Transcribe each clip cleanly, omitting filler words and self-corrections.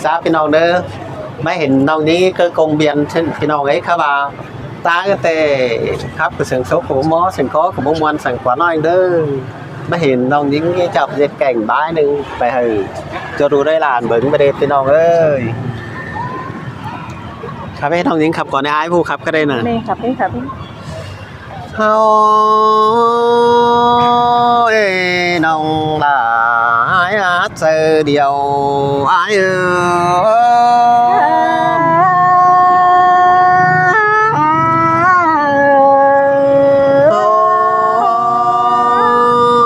ทราบพี่น้องเด้อไม่เห็นน้องนี้ก็กงเบียนเช่นพี่น้องấyครับว่าตาก็แต่ครับcái sừng số của mó sừng có của bông ngoan sừng quá nói đơไม่เห็นน้องยิงจับเด็ดแก่งบ้ายหนึ่งไปเหือจะรู้ได้หลานเบิ่งไปเด็ดพี่น้องเอ้ยครับให้น้องยิงขับก่อนในไอ้ผู้ขับก็ได้น่ะนี่ครับพี่ครับพี่เฮาเอ้น้องหลายเจอเดียวไอ้เอ้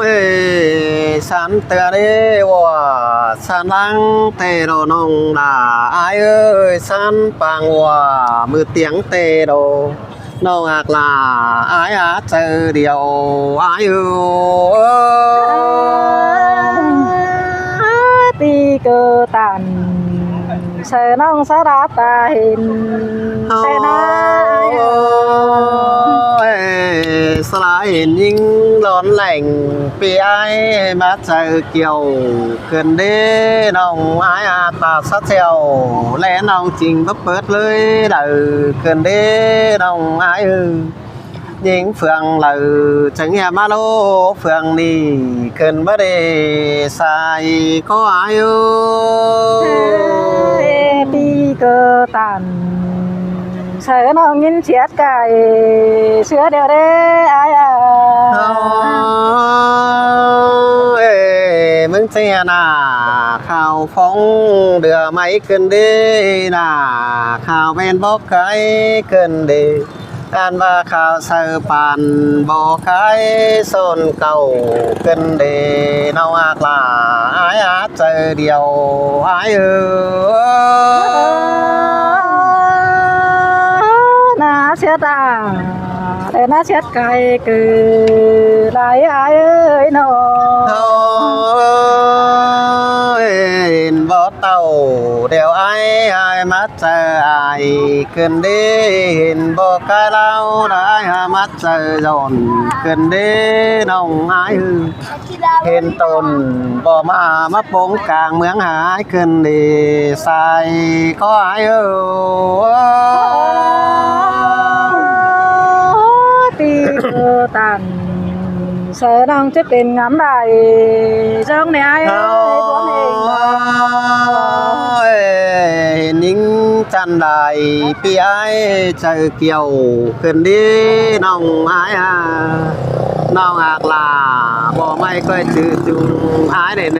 ยสันเตเรว่าสันลังเตโรน้องหลายเอ้ยสันปังว่ามือเตียงเตโรน้องอักลาไอ้เจอเดียวไอ้ตีเกอตันเสน้องสระตาเห็นแต่น้าสลายเห็นยิ่งร้อนแหล่งปีไอ้มาเจอเกี่ยวขึ้นเด้น้องไอ้ตาสัดเจียวและน้องจริงเปิดเลยเดือขึ้นเด้น้องไอ้ยิงเฟืองเลยจังแย่มาโลเฟืองนี่ขึ้นบ่ได้ใส่ก็ไอ้ตีเกอตันเสือน้องยินเสียดไก่เสือเดียวเด้ไอ้มึงเสียหน้าข่าวฟ้องเดือไม่ขึ้นดีหน้าข่าวเป็นบอกใครขึ้นดีการว่าข่าวเสือปานบอกใครโซนเก่าขึ้นดีน้องอักลาไอ้เจอเดียวไอ้น่าเสียดายแต่น่าเสียดไก่คือหลายไอ้น้องบ่เต่าเดี๋ยวไอ้มาเจอไอ้ขึ้นดีเห็นบ่กายเล่าได้มาเจอโดนขึ้นดีน้องไอ้เห็นตนบ่มาโป่งกลางเมืองหายขึ้นดีใส่ก็ไอ้ตีเกอตันเสือน้องจะเป็นงามใดจ้องในไอ้พวกเองนิ่งจันได้ปีไอ้เจอเกี่ยวขึ้นดีน้องไอ้น้องอักลาบ่ไม่ค่อยจืดจุงไอ้เด่น